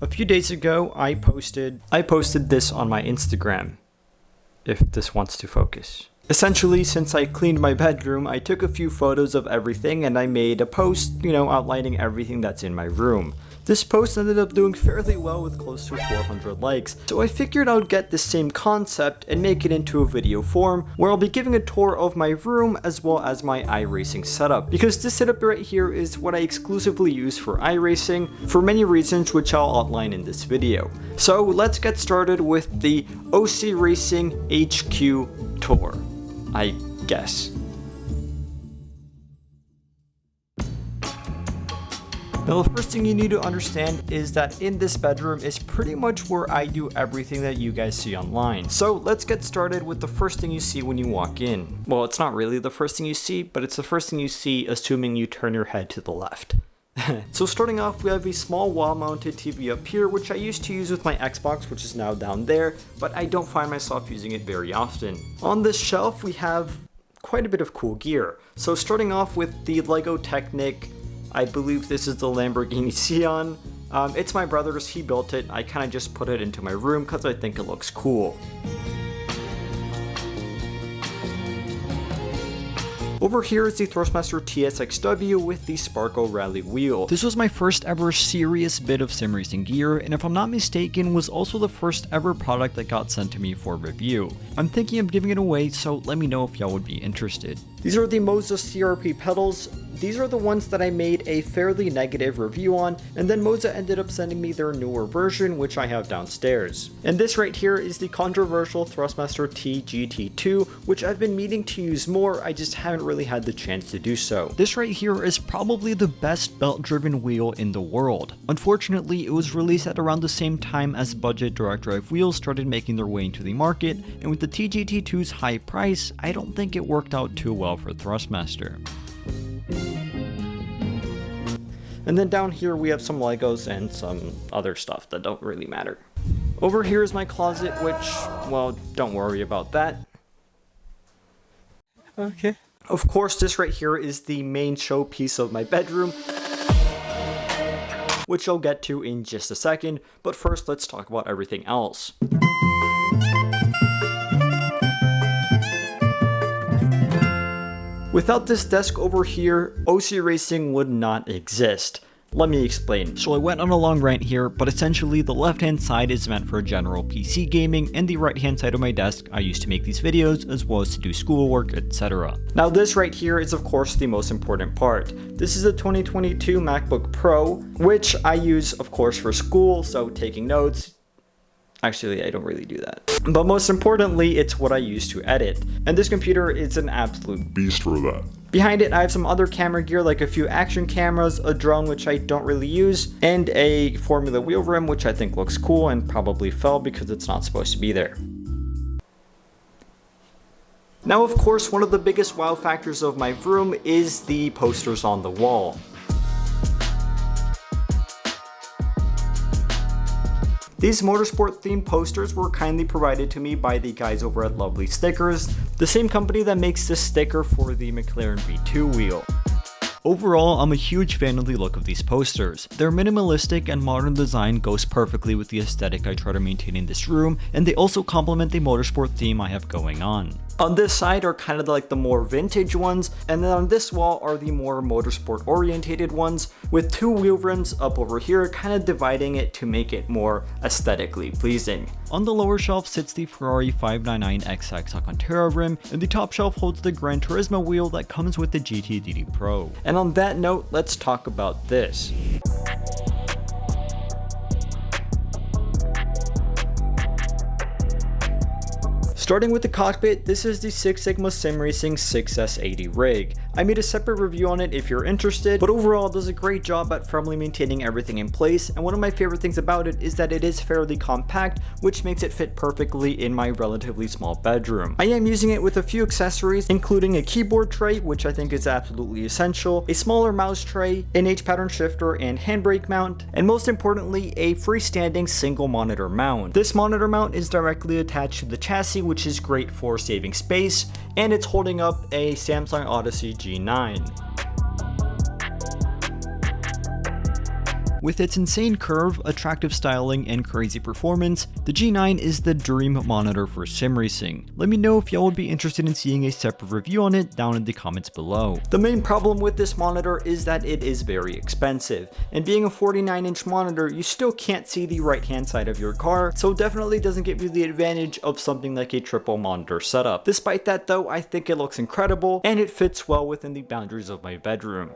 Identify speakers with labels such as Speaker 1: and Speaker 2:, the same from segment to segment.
Speaker 1: A few days ago, I posted this on my Instagram, if this wants to focus. Essentially, since I cleaned my bedroom, I took a few photos of everything and I made a post, outlining everything that's in my room. This post ended up doing fairly well with close to 400 likes, so I figured I would get the same concept and make it into a video form where I'll be giving a tour of my room as well as my iRacing setup, because this setup right here is what I exclusively use for iRacing for many reasons which I'll outline in this video. So let's get started with the OC Racing HQ tour, I guess. Now the first thing you need to understand is that in this bedroom is pretty much where I do everything that you guys see online. So let's get started with the first thing you see when you walk in. Well, it's not really the first thing you see, but it's the first thing you see assuming you turn your head to the left. So starting off, we have a small wall-mounted TV up here, which I used to use with my Xbox, which is now down there, but I don't find myself using it very often. On this shelf, we have quite a bit of cool gear. So starting off with the LEGO Technic, I believe this is the Lamborghini Sion. It's my brother's, he built it. I kind of just put it into my room because I think it looks cool. Over here is the Thrustmaster TSXW with the Sparkle Rally wheel. This was my first ever serious bit of sim racing gear, and if I'm not mistaken, was also the first ever product that got sent to me for review. I'm thinking of giving it away, so let me know if y'all would be interested. These are the MOZA CRP pedals. These are the ones that I made a fairly negative review on, and then MOZA ended up sending me their newer version, which I have downstairs. And this right here is the controversial Thrustmaster TGT2, which I've been meaning to use more, I just haven't really had the chance to do so. This right here is probably the best belt-driven wheel in the world. Unfortunately, it was released at around the same time as budget direct drive wheels started making their way into the market, and with the TGT2's high price, I don't think it worked out too well for Thrustmaster. And then down here we have some Legos and some other stuff that don't really matter. Over here is my closet, which, well, don't worry about that. Okay. Of course, this right here is the main showpiece of my bedroom, which I'll get to in just a second, but first let's talk about everything else. Without this desk over here, OC Racing would not exist. Let me explain. So I went on a long rant here, but essentially the left hand side is meant for general PC gaming, and the right hand side of my desk I use to make these videos as well as to do schoolwork, etc. Now this right here is of course the most important part. This is a 2022 MacBook Pro, which I use of course for school, so taking notes. Actually, I don't really do that. But most importantly, it's what I use to edit. And this computer is an absolute beast for that. Behind it, I have some other camera gear like a few action cameras, a drone which I don't really use, and a Formula wheel rim which I think looks cool and probably fell because it's not supposed to be there. Now of course, one of the biggest wow factors of my room is the posters on the wall. These motorsport themed posters were kindly provided to me by the guys over at Lovely Stickers, the same company that makes this sticker for the McLaren V2 wheel. Overall, I'm a huge fan of the look of these posters. Their minimalistic and modern design goes perfectly with the aesthetic I try to maintain in this room, and they also complement the motorsport theme I have going on. On this side are kind of like the more vintage ones, and then on this wall are the more motorsport orientated ones, with two wheel rims up over here, kind of dividing it to make it more aesthetically pleasing. On the lower shelf sits the Ferrari 599XX Alcantara rim, and the top shelf holds the Gran Turismo wheel that comes with the GT DD Pro. And on that note, let's talk about this. Starting with the cockpit, this is the Six Sigma Sim Racing 6S80 rig. I made a separate review on it if you're interested, but overall it does a great job at firmly maintaining everything in place, and one of my favorite things about it is that it is fairly compact, which makes it fit perfectly in my relatively small bedroom. I am using it with a few accessories, including a keyboard tray, which I think is absolutely essential, a smaller mouse tray, an H-pattern shifter and handbrake mount, and most importantly, a freestanding single monitor mount. This monitor mount is directly attached to the chassis, which is great for saving space, and it's holding up a Samsung Odyssey G9. With its insane curve, attractive styling, and crazy performance, the G9 is the dream monitor for sim racing. Let me know if y'all would be interested in seeing a separate review on it down in the comments below. The main problem with this monitor is that it is very expensive, and being a 49-inch monitor, you still can't see the right hand side of your car, so it definitely doesn't give you the advantage of something like a triple monitor setup. Despite that though, I think it looks incredible, and it fits well within the boundaries of my bedroom.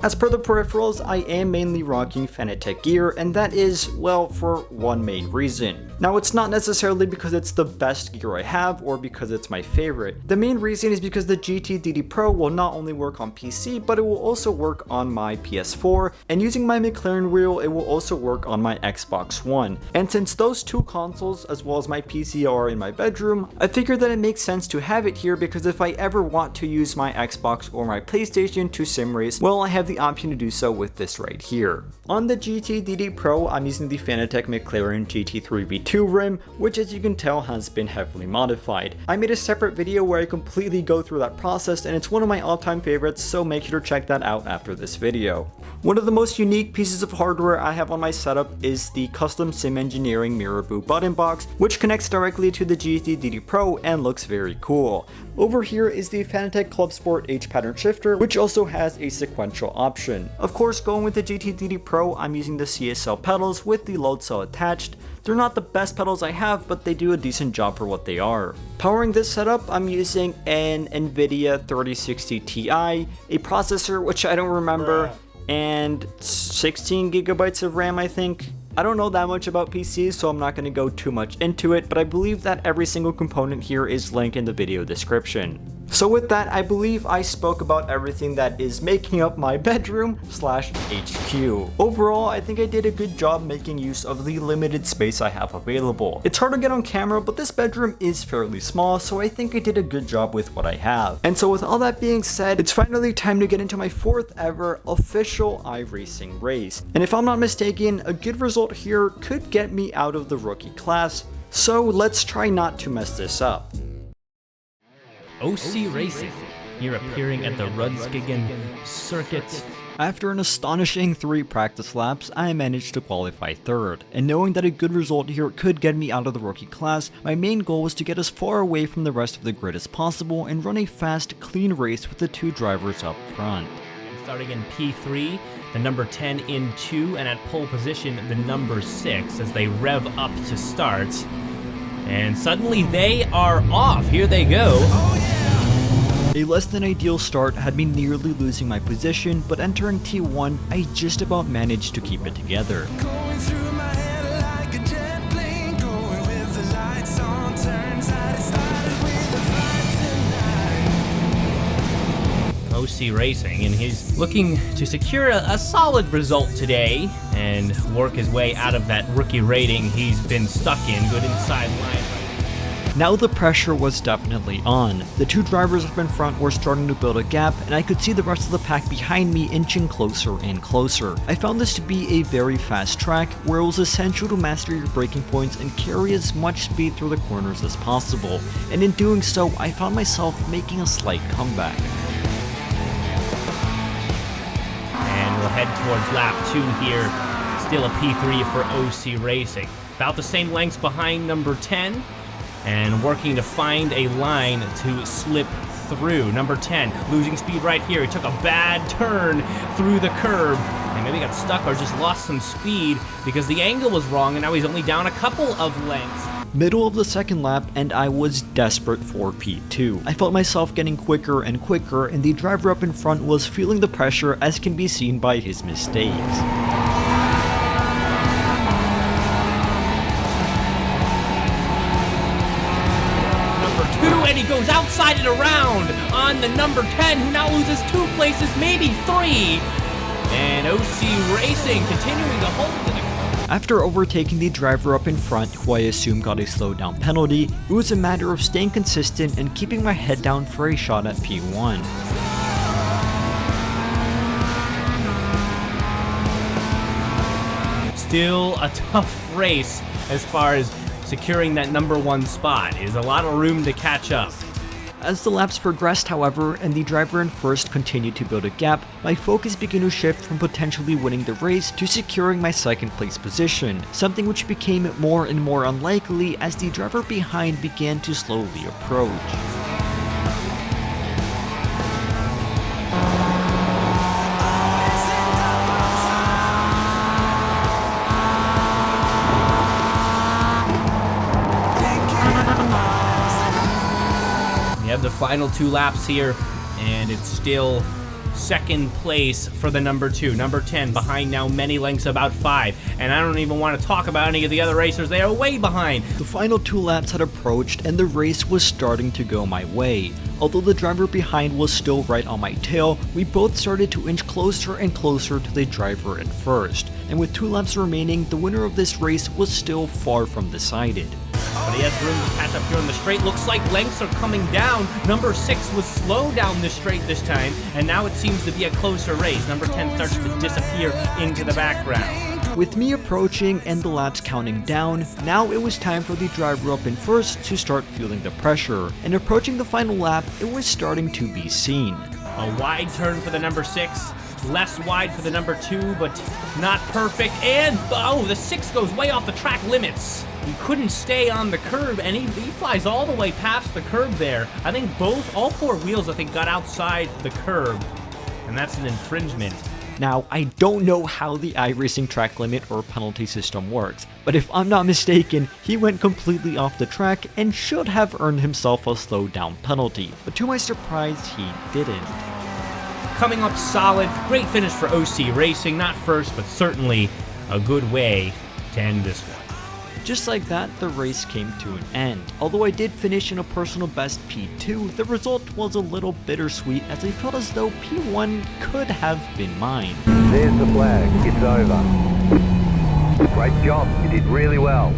Speaker 1: As per the peripherals, I am mainly rocking Fanatec gear, and that is, well, for one main reason. Now, it's not necessarily because it's the best gear I have or because it's my favorite. The main reason is because the GT-DD Pro will not only work on PC, but it will also work on my PS4, and using my McLaren wheel, it will also work on my Xbox One. And since those two consoles, as well as my PC, are in my bedroom, I figured that it makes sense to have it here because if I ever want to use my Xbox or my PlayStation to sim race, well, I have the option to do so with this right here. On the GT-DD Pro, I'm using the Fanatec McLaren GT3 V2 rim, which as you can tell has been heavily modified. I made a separate video where I completely go through that process, and it's one of my all-time favorites, so make sure to check that out after this video. One of the most unique pieces of hardware I have on my setup is the custom Sim Engineering Mirrorboot button box, which connects directly to the GT-DD Pro and looks very cool. Over here is the Fanatec Club Sport H pattern shifter, which also has a sequential option. Of course, going with the GT-DD Pro, I'm using the CSL pedals with the load cell attached. They're not the best pedals I have, but they do a decent job for what they are. Powering this setup, I'm using an NVIDIA 3060 Ti, a processor which I don't remember, and 16 gigabytes of RAM, I think. I don't know that much about PCs, so I'm not going to go too much into it, but I believe that every single component here is linked in the video description. So with that, I believe I spoke about everything that is making up my bedroom / HQ. Overall, I think I did a good job making use of the limited space I have available. It's hard to get on camera, but this bedroom is fairly small, so I think I did a good job with what I have. And so with all that being said, it's finally time to get into my 4th ever official iRacing race. And if I'm not mistaken, a good result here could get me out of the rookie class, so let's try not to mess this up.
Speaker 2: OC Racing, here appearing at the Rudskigen circuit.
Speaker 1: After an astonishing 3 practice laps, I managed to qualify 3rd, and knowing that a good result here could get me out of the rookie class, my main goal was to get as far away from the rest of the grid as possible and run a fast, clean race with the 2 drivers up front.
Speaker 2: And starting in P3, the number 10 in 2, and at pole position, the number 6 as they rev up to start. And suddenly they are off. Here they go. Oh, yeah.
Speaker 1: A less than ideal start had me nearly losing my position, but entering T1, I just about managed to keep it together.
Speaker 3: Going through my head like a jet plane, going with the lights on, turns out it started with the fight tonight.
Speaker 2: OC Racing, and he's looking to secure a solid result today and work his way out of that rookie rating he's been stuck in. Good inside line.
Speaker 1: Now the pressure was definitely on. The 2 drivers up in front were starting to build a gap, and I could see the rest of the pack behind me inching closer and closer. I found this to be a very fast track, where it was essential to master your braking points and carry as much speed through the corners as possible, and in doing so, I found myself making a slight comeback.
Speaker 2: And we'll head towards lap 2 here, still a P3 for OC Racing. About the same lengths behind number 10, and working to find a line to slip through. Number 10, losing speed right here. He took a bad turn through the curb, and maybe got stuck or just lost some speed because the angle was wrong, and now he's only down a couple of lengths.
Speaker 1: Middle of the 2nd lap, and I was desperate for P2. I felt myself getting quicker and quicker, and the driver up in front was feeling the pressure, as can be seen by his mistakes.
Speaker 2: And he goes outside and around on the number 10, who now loses 2 places, maybe 3. And OC Racing continuing to hold to the...
Speaker 1: After overtaking the driver up in front, who I assume got a slowdown penalty, it was a matter of staying consistent and keeping my head down for a shot at P1.
Speaker 2: Still a tough race as far as securing that number 1 spot. Is a lot of room to catch up.
Speaker 1: As the laps progressed, however, and the driver in first continued to build a gap, my focus began to shift from potentially winning the race to securing my second place position, something which became more and more unlikely as the driver behind began to slowly approach.
Speaker 2: We have the final 2 laps here, and it's still second place for the number 2. Number 10 behind now many lengths, about 5. And I don't even want to talk about any of the other racers. They are way behind.
Speaker 1: The final 2 laps had approached and the race was starting to go my way. Although the driver behind was still right on my tail, we both started to inch closer and closer to the driver in first. And with 2 laps remaining, the winner of this race was still far from decided.
Speaker 2: But he has room to catch up here on the straight. Looks like lengths are coming down. Number 6 was slow down the straight this time, and now it seems to be a closer race. Number 10 starts to disappear into the background.
Speaker 1: With me approaching and the laps counting down, now it was time for the driver up in first to start feeling the pressure. And approaching the final lap, it was starting to be seen.
Speaker 2: A wide turn for the number 6. Less wide for the number 2, but not perfect. And, oh, the 6 goes way off the track limits. He couldn't stay on the curb, and he flies all the way past the curb there. I think all 4 wheels, I think, got outside the curb, and that's an infringement.
Speaker 1: Now, I don't know how the iRacing track limit or penalty system works, but if I'm not mistaken, he went completely off the track and should have earned himself a slow down penalty, but to my surprise, he didn't.
Speaker 2: Coming up solid, great finish for OC Racing, not first, but certainly a good way to end this one.
Speaker 1: Just like that, the race came to an end. Although I did finish in a personal best P2, the result was a little bittersweet as I felt as though P1 could have been mine.
Speaker 4: There's the flag, it's over. Great job, you did really well.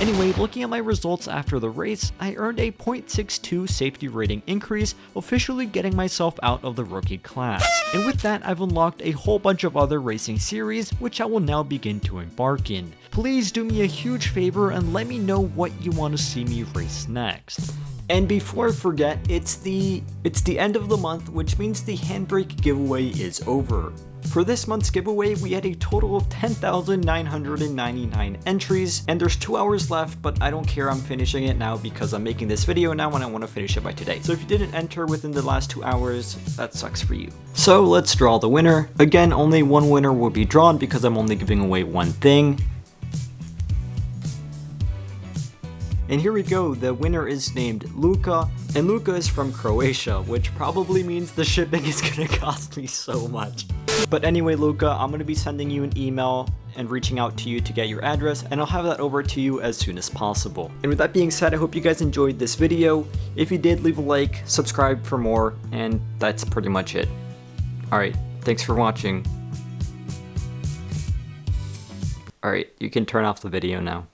Speaker 1: Anyway, looking at my results after the race, I earned a .62 safety rating increase, officially getting myself out of the rookie class. And with that, I've unlocked a whole bunch of other racing series, which I will now begin to embark in. Please do me a huge favor and let me know what you want to see me race next. And before I forget, it's the end of the month, which means the Handbrake giveaway is over. For this month's giveaway, we had a total of 10,999 entries, and there's 2 hours left, but I don't care, I'm finishing it now because I'm making this video now and I want to finish it by today. So if you didn't enter within the last 2 hours, that sucks for you. So let's draw the winner. Again, only one winner will be drawn because I'm only giving away one thing. And here we go, the winner is named Luka, and Luka is from Croatia, which probably means the shipping is gonna cost me so much. But anyway, Luka, I'm gonna be sending you an email and reaching out to you to get your address, and I'll have that over to you as soon as possible. And with that being said, I hope you guys enjoyed this video. If you did, leave a like, subscribe for more, and that's pretty much it. Alright, thanks for watching. Alright, you can turn off the video now.